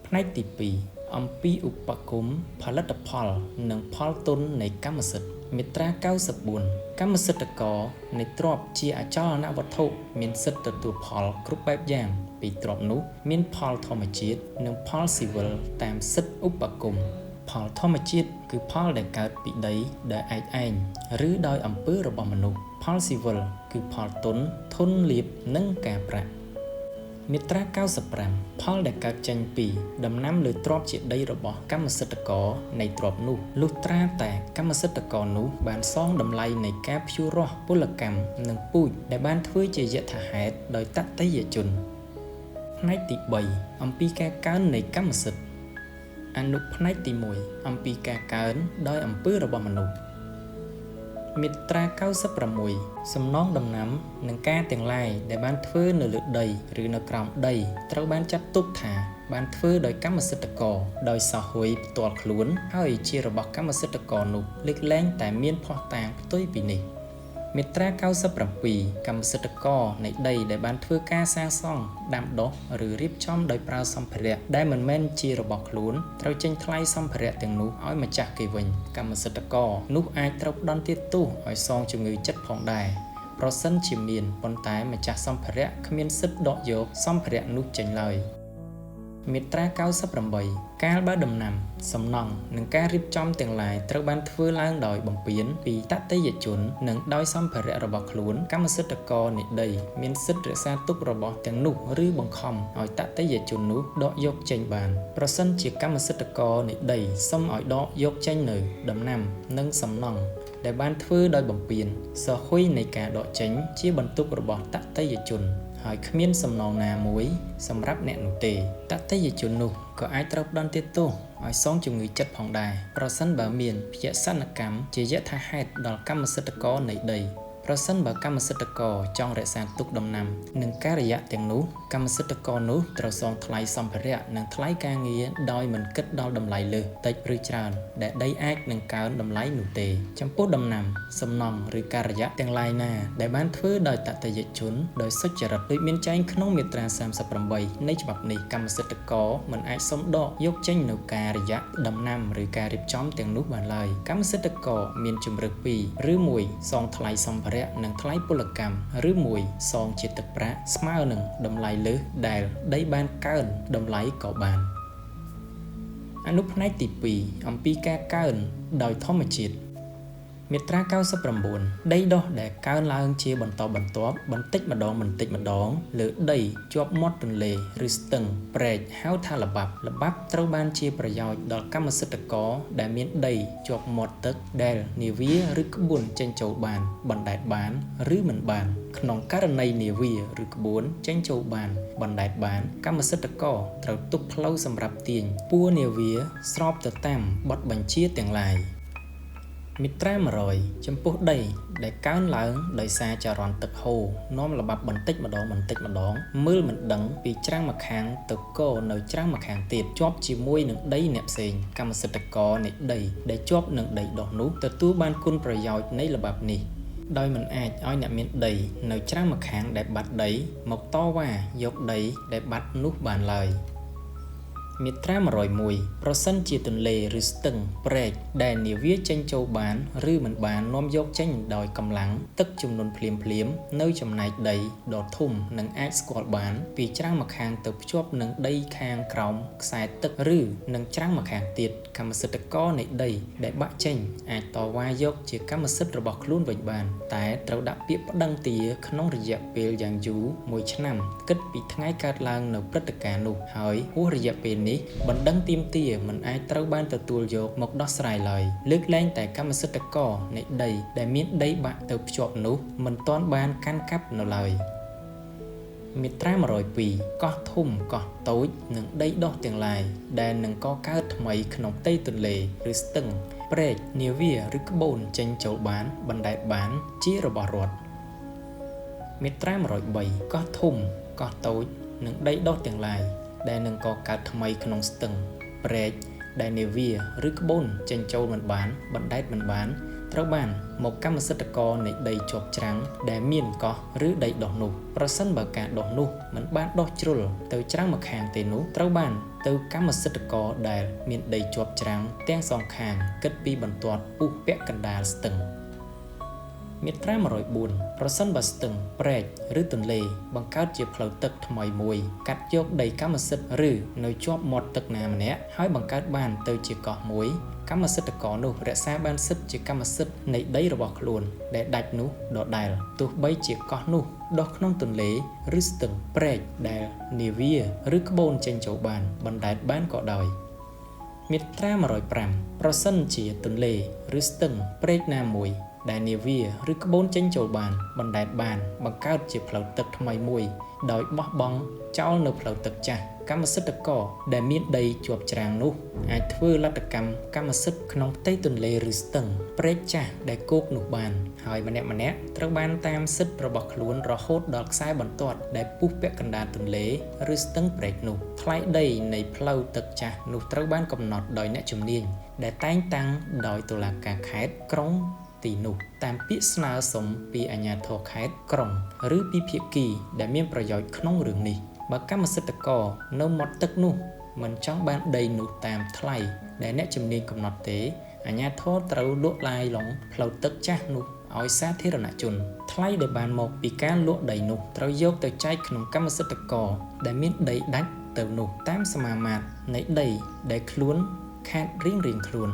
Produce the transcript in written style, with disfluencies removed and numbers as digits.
ផ្នែកទី2អំពីឧបគមផលិតផលនិងផលទុននៃកម្មសិទ្ធិមាត្រា94កម្មសិទ្ធិករនៃទ្រព្យជាអចលនវត្ថុមានសិទ្ធិទទួលផលគ្រប់បែបយ៉ាងពីទ្រព្យនោះមានផលធម្មជាតិនិងផលស៊ីវិលតាមសិទ្ធិឧបគមផលធម្មជាតិគឺផលដែលកើតពីដីដែលឯងឬដោយអំពើរបស់មនុស្សផលស៊ីវិលគឺផលទុនធនលាភនិងការប្រាក់មាត្រា95ផលដែលកើតចេញពីដំណាំលើទ្រព្យជាដីរបស់កម្មសិទ្ធិករនៃទ្រព្យនោះលុះត្រាតែកម្មសិទ្ធិករនោះបានសងតម្លៃនៃការភ្ជួររាស់ពលកម្មនិងពូជដែលបានធ្វើជាយថាហេតុដោយតត្តេយ្យជនផ្នែកទី3អំពីការកើននៃកម្មសិទ្ធិអនុផ្នែកទី1អំពីការកើនដោយអំពើរបស់មនុស្សមាត្រា96សំណងដំណាំនិងការទាំងឡាយដែលបានធ្វើនៅលើដីឬនៅក្រោមដីត្រូវបានចាត់ទុកថាបានធ្វើដោយកម្មសិទ្ធិករដោយសហហួយផ្ទាល់ខ្លួនហើយជារបស់កម្មសិទ្ធិករនោះលើកលែងតែមានភស្តុតាងផ្ទុយពីនេះមាត្រា97កម្មសិទ្ធិករនៃដីដែលបានធ្វើការសាងសង់ដាំដុះឬរៀបចំដោយប្រើសម្ភារៈដែលមិនមែនជារបស់ខ្លួនត្រូវចេញថ្លៃសម្ភារៈទាំងនោះឲ្យម្ចាស់គេវិញកម្មសិទ្ធិករនោះអាចត្រូវផ្តន្ទាទោសឲ្យសងជំងឺចិត្តផងដែរប្រសិនជាមានប៉ុន្តែម្ចាស់សម្ភារៈគ្មានសិទ្ធិដកយកសម្ភារៈនោះចេញឡើយមាត្រា98កាលបើដំណាំសំណង់និងការរៀបចំទាំងឡាយត្រូវបានធ្វើឡើងដោយបំពានពីតត្តេយ្យជននិងដោយសម្ភារៈរបស់ខ្លួនកម្មសិទ្ធិករនៃដីមានសិទ្ធិរក្សាទុករបស់ទាំងនោះឬបង្ខំឲ្យតត្តេយ្យជននោះដកយកចេញបានប្រសិនជាកម្មសិទ្ធិករនៃដីសុំឲ្យដកយកចេញនៅដំណាំនិងសំណង់ដែលបានធ្វើដោយបំពានសហហួយនៃការដកចេញជាបន្ទុករបស់តត្តេយ្យជនហើយគ្មានសំណងណាមួយសម្រាប់អ្នកនោះទេតត្តេយ្យជននោះក៏អាចត្រូវផ្តន្ទាទោសឲ្យសងជំងឺចិត្តផងដែរប្រសិនបើមានភយសនកម្មជាយថាហេតុដល់កម្មសិទ្ធិករនៃដីប្រសិនបើកម្មសិទ្ធិករចង់រក្សាទុកដំណាំនិងការិយាទាំងនោះកម្មសិទ្ធិករនោះត្រូវសងថ្លៃសម្ភារៈនិងថ្លៃការងារដោយមិនគិតដល់តម្លៃលើសតិចឬច្រើនដែលដីអាចនឹងកើនតម្លៃនោះទេចំពោះដំណាំសំណង់ឬការិយាទាំងឡាយណាដែលបានធ្វើដោយតត្តេយ្យជនដោយសុចរិតដូចមានចែងក្នុងមាត្រា38នៃច្បាប់នេះកម្មសិទ្ធិករមិនអាចសុំដកយកចេញនៅការិយាដំណាំឬការរៀបចំទាំងនោះបានឡើយកម្មសិទ្ធិករមានជម្រើស2ឬ1សងថ្លៃសម្ភារៈនិងថ្លៃពលកម្មឬ1សងជាទឹកប្រាក់ស្មើនឹងតម្លៃលើសដែលដីបានកើនតម្លៃក៏បានអនុផ្នែកទី2អំពីការកើនដោយធម្មជាតិមាត្រា99ដីដុះដែលកើនឡើងជាបន្តបន្ទាប់បន្តិចម្ដងលើដីជាប់មាត់ទន្លេឬស្ទឹងព្រែកហៅថាល្បាប់ត្រូវបានជាប្រយោជន៍ដល់កម្មសិទ្ធិករដែលមានដីជាប់មាត់ទឹកដែលនាវាឬក្បួនចេញចូលបានបណ្ដែតបានឬមិនបានក្នុងករណីនាវាឬក្បួនចេញចូលបានបណ្ដែតបានកម្មសិទ្ធិករត្រូវទុកផ្លូវសម្រាប់ទាញពួរនាវាស្របទៅតាមបទបញ្ជាទាំងឡាយមាត្រា100ចំពោះដីដែលកើនឡើងដោយសារចរន្តទឹកហូរនាំល្បាប់បន្តិចម្ដងមើលមិនដឹងពីច្រាំងម្ខាងទៅកនៅច្រាំងម្ខាងទៀតជាប់ជាមួយនឹងដីអ្នកផ្សេងកម្មសិទ្ធិករនៃដីដែលជាប់នឹងដីដុះនោះទទួលបានគុណប្រយោជន៍នៃល្បាប់នេះដោយមិនអាចឲ្យអ្នកមានដីនៅច្រាំងម្ខាងដែលបាត់ដីមកតវ៉ាយកដីដែលបាត់នោះបានឡើយមាត្រា101ប្រសិនជាទន្លេឬស្ទឹងព្រែកដែលនាវាចេញចូលបានឬមិនបាននាំយកចេញដោយកម្លាំងទឹកជំនន់ភ្លាមនៅចំណែកដីដ៏ធំនិងអាចស្គាល់បានពីច្រាំងម្ខាងទៅភ្ជាប់នឹងដីខាងក្រោមខ្សែទឹកឬនឹងច្រាំងម្ខាងទៀតកម្មសិទ្ធិករនៃដីដែលបាក់ចេញអាចតវ៉ាយកជាកម្មសិទ្ធិរបស់ខ្លួនវិញបានតែត្រូវដាក់ពាក្យប្តឹងទាក្នុងរយៈពេលយ៉ាងយូរ1ឆ្នាំគិតពីថ្ងៃកើតឡើងនៅព្រឹត្តិការណ៍នោះហើយហួសរយៈពេលនេះបណ្ដឹងទាមទារមិនអាចត្រូវបានទទួលយកមកដោះស្រាយឡើយលើកលែងតែកម្មសិទ្ធិករនៃដីដែលមានដីបាក់ទៅភ្ជាប់នោះមិនទាន់បានកាន់កាប់នៅឡើយមាត្រា102កោះធំកោះតូចនិងដីដុះទាំងឡាយដែលនឹងកកើតថ្មីក្នុងផ្ទៃទន្លេឬស្ទឹងព្រែកនាវាឬក្បូនចេញចូលបានបណ្ដែតបានជារបស់រដ្ឋមាត្រា103កោះធំកោះតូចនិងដីដុះទាំងឡាយដែលនឹងកកើតថ្មីក្នុងស្ទឹងព្រែកដែលនាវាឬក្បូនចេញចូលមិនបានបណ្ដែតមិនបាន ត្រូវបានមកកម្មសិទ្ធិករនៃដីជាប់ច្រាំងដែលមានកោះឬដីដុះនោះប្រសិនបើការដុះនោះមិនបានដុះជ្រុលទៅច្រាំងម្ខាងទេនោះត្រូវបានទៅកម្មសិទ្ធិករដែលមានដីជាប់ច្រាំងទាំងសងខាងគិតពីបន្ទាត់ពុះពាក់កណ្ដាលស្ទឹងមាត្រា104ប្រសិនបើស្ទឹងព្រែកឬទន្លេបង្កើតជាផ្លូវទឹកថ្មីមួយកាត់យកដីកម្មសិទ្ធិឬនៅជាប់មាត់ទឹកណាម្នាក់ហើយបង្កើតបានទៅជាកោះមួយកម្មសិទ្ធិករនោះរក្សាបានសិទ្ធិជាកម្មសិទ្ធិនៃដីរបស់ខ្លួនដែលដាច់នោះដដែលទោះបីជាកោះនោះដុះក្នុងទន្លេឬស្ទឹងព្រែកដែលនាវាឬក្បូនចេញចូលបានបណ្ដែតបានក៏ដោយមាត្រា105ប្រសិនជាទន្លេឬស្ទឹងព្រែកណាមួយដែលនាវាឬក្បូនចេញចូលបានបណ្ដែតបានបង្កើតជាផ្លូវទឹកថ្មីមួយដោយបោះបង់ចោលនៅផ្លូវទឹកចាស់កម្មសិទ្ធិករដែលមានដីជាប់ច្រាំងនោះអាចធ្វើលទ្ធកម្មកម្មសិទ្ធិក្នុងផ្ទៃទន្លេឬស្ទឹងព្រែកចាស់ដែលគោកនោះបានហើយម្នាក់ត្រូវបានតាមសិទ្ធិរបស់ខ្លួនរហូតដល់ខ្សែបន្ទាត់ដែលពុះពាក់កណ្ដាលទន្លេឬស្ទឹងព្រែកនោះថ្លៃដីនៃផ្លូវទឹកចាស់នោះត្រូវបានកំណត់ដោយអ្នកជំនាញដែលតែងតាំងដោយតុលាការខេត្តក្រុងទីនោះតាមពាក្យស្នើសុំពីអាជ្ញាធរខេត្តក្រុងឬពីភាគីដែលមានប្រយោជន៍ក្នុងរឿងនេះបើកម្មសិទ្ធិករនៅមាត់ទឹកនោះមិនចង់បានដីនោះតាមថ្លៃដែលអ្នកជំនាញកំណត់ទេអាជ្ញាធរត្រូវលក់ឡាយឡុងផ្លូវទឹកចាស់នោះឲ្យសាធារណជនថ្លៃដែលបានមកពីការលក់ដីនោះត្រូវយកទៅចែកក្នុងកម្មសិទ្ធិករដែលមានដីដាច់ទៅនោះតាមសមាមាត្រនៃដីដែលខ្លួនខាតរៀងខ្លួន